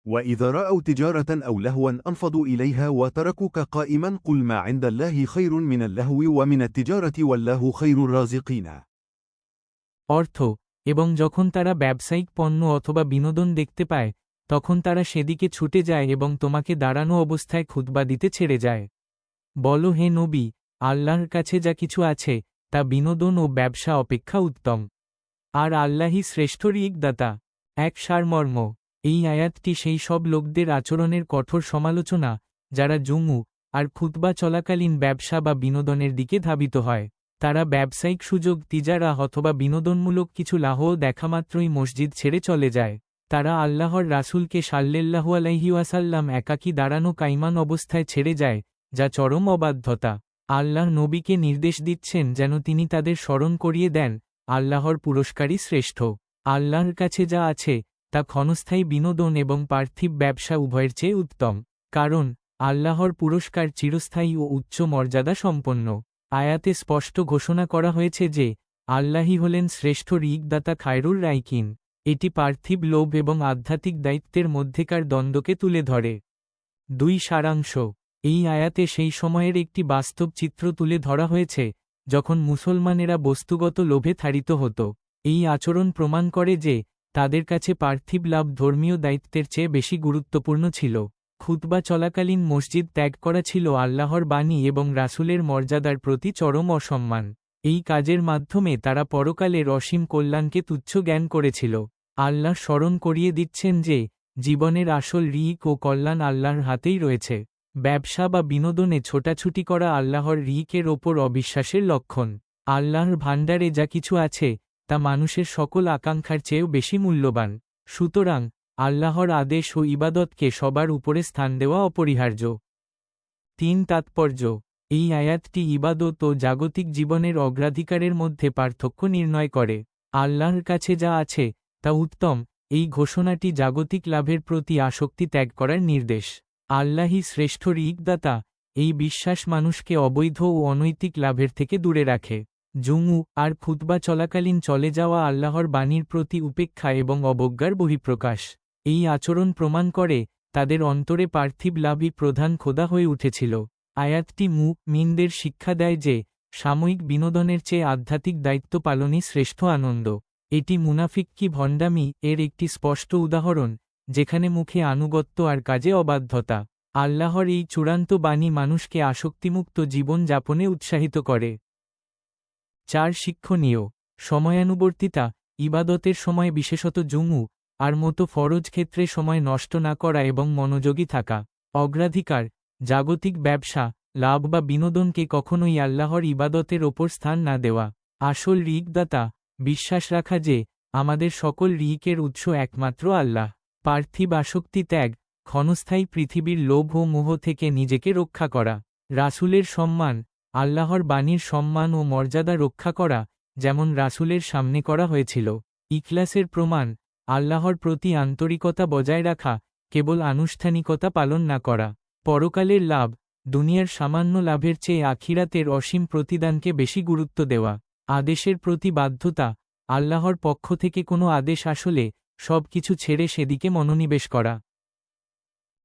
وإذا رأوا تجارة أو لهوا انفضوا إليها وتركوك قائما قل ما عند الله خير من اللهو ومن التجارة والله خير الرازقين। অর্থ, এবং যখন তারা ব্যবসায়িক পণ্য অথবা বিনোদন দেখতে পায়, তখন তারা সেদিকে ছুটে যায় এবং তোমাকে দাঁড়ানো অবস্থায় খুতবা দিতে ছেড়ে যায়। বলো হে নবী, আল্লাহর কাছে যা কিছু আছে তা বিনোদন ও ব্যবসা অপেক্ষা উত্তম, আর আল্লাহই শ্রেষ্ঠ ঋগদাতা। এক সারমর্ম, এই আয়াতটি সেই সব লোকদের আচরণের কঠোর সমালোচনা যারা জুমু আর খুতবা চলাকালীন ব্যবসা বা বিনোদনের দিকে ধাবিত হয়। তারা ব্যবসায়িক সুযোগ, তিজারা অথবা বিনোদনমূলক কিছু লাহ দেখামাত্রই মসজিদ ছেড়ে চলে যায়। তারা আল্লাহর রাসূলকে সাল্লাল্লাহু আলাইহি ওয়াসাল্লাম একাকী দাঁড়ানো কাইমান অবস্থায় ছেড়ে যায়, যা চরম অবাধ্যতা। আল্লাহর নবীকে নির্দেশ দিচ্ছেন যেন তিনি তাদের স্মরণ করিয়ে দেন আল্লাহর পুরস্কারই শ্রেষ্ঠ। আল্লাহর কাছে যা আছে তা ক্ষণস্থায়ী বিনোদন এবং পার্থিব ব্যবসা উভয়ের চেয়ে উত্তম, কারণ আল্লাহর পুরস্কার চিরস্থায়ী ও উচ্চ মর্যাদা সম্পন্ন। আয়াতে স্পষ্ট ঘোষণা করা হয়েছে যে আল্লাহই হলেন শ্রেষ্ঠ ঋগদাতা খায়রুর রাইকিন। এটি পার্থিব লোভ এবং আধ্যাত্মিক দায়িত্বের মধ্যেকার দ্বন্দ্বকে তুলে ধরে। 2 সারাংশ, এই আয়াতে সেই সময়ের একটি বাস্তব চিত্র তুলে ধরা হয়েছে যখন মুসলমানেরা বস্তুগত লোভে তাড়িত হতো। এই আচরণ প্রমাণ করে যে তাদের কাছে পার্থিব লাভ ধর্মীয় দায়িত্বের চেয়ে বেশি গুরুত্বপূর্ণ ছিল। খুতবা চলাকালীন মসজিদ ত্যাগ করা ছিল আল্লাহর বাণী এবং রাসূলের মর্যাদার প্রতি চরম অসম্মান। এই কাজের মাধ্যমে তারা পরকালের অসীম কল্যাণকে তুচ্ছ জ্ঞান করেছিল। আল্লাহ স্মরণ করিয়ে দিচ্ছেন যে জীবনের আসল রিক ও কল্যাণ আল্লাহর হাতেই রয়েছে। ব্যবসা বা বিনোদনে ছোটাছুটি করা আল্লাহর রিকের ওপর অবিশ্বাসের লক্ষণ। আল্লাহর ভাণ্ডারে যা কিছু আছে তা মানুষের সকল আকাঙ্ক্ষার চেয়েও বেশি মূল্যবান। সুতরাং আল্লাহর আদেশ ও ইবাদতকে সবার উপরে স্থান দেওয়া অপরিহার্য। 3 তাৎপর্য, এই আয়াতটি ইবাদত ও জাগতিক জীবনের অগ্রাধিকারের মধ্যে পার্থক্য নির্ণয় করে। আল্লাহর কাছে যা আছে তা উত্তম, এই ঘোষণাটি জাগতিক লাভের প্রতি আসক্তি ত্যাগ করার নির্দেশ। আল্লাহই শ্রেষ্ঠ ঋগদাতা, এই বিশ্বাস মানুষকে অবৈধ ও অনৈতিক লাভের থেকে দূরে রাখে। জুমু আর খুতবা চলাকালীন চলে যাওয়া আল্লাহর বাণীর প্রতি উপেক্ষা এবং অবজ্ঞার বহিঃপ্রকাশ। এই আচরণ প্রমাণ করে তাদের অন্তরে পার্থিব লাভই প্রধান খোদা হয়ে উঠেছিল। আয়াতটি মুমিনদের শিক্ষা দেয় যে সাময়িক বিনোদনের চেয়ে আধ্যাত্মিক দায়িত্ব পালনই শ্রেষ্ঠ আনন্দ। এটি মুনাফিক্কি ভণ্ডামি এর একটি স্পষ্ট উদাহরণ, যেখানে মুখে আনুগত্য আর কাজে অবাধ্যতা। আল্লাহর এই চূড়ান্ত বাণী মানুষকে আসক্তিমুক্ত জীবন যাপনে উৎসাহিত করে। 4 শিক্ষণীয়, সময়ানুবর্তিতা, ইবাদতের সময় বিশেষত জুমু আর মতো ফরজ ক্ষেত্রে সময় নষ্ট না করা এবং মনোযোগী থাকা। অগ্রাধিকার, জাগতিক ব্যবসা, লাভ বা বিনোদনকে কখনোই আল্লাহর ইবাদতের ওপর স্থান না দেওয়া। আসল ঋগদাতা, বিশ্বাস রাখা যে আমাদের সকল ঋকের উৎস একমাত্র আল্লাহ। পার্থিব আসক্তি ত্যাগ, ক্ষণস্থায়ী পৃথিবীর লোভ ও মোহ থেকে নিজেকে রক্ষা করা। রাসূলের সম্মান, আল্লাহর বাণীর সম্মান ও মর্যাদা রক্ষা করা, যেমন রাসূলের সামনে করা হয়েছিল। ইখলাসের প্রমাণ, আল্লাহর প্রতি আন্তরিকতা বজায় রাখা, কেবল আনুষ্ঠানিকতা পালন না করা। পরকালের লাভ, দুনিয়ার সামান্য লাভের চেয়ে আখিরাতের অসীম প্রতিদানকে বেশি গুরুত্ব দেওয়া। আদেশের প্রতি বাধ্যতা, আল্লাহর পক্ষ থেকে কোনো আদেশ আসলে সব কিছু ছেড়ে সেদিকে মনোনিবেশ করা।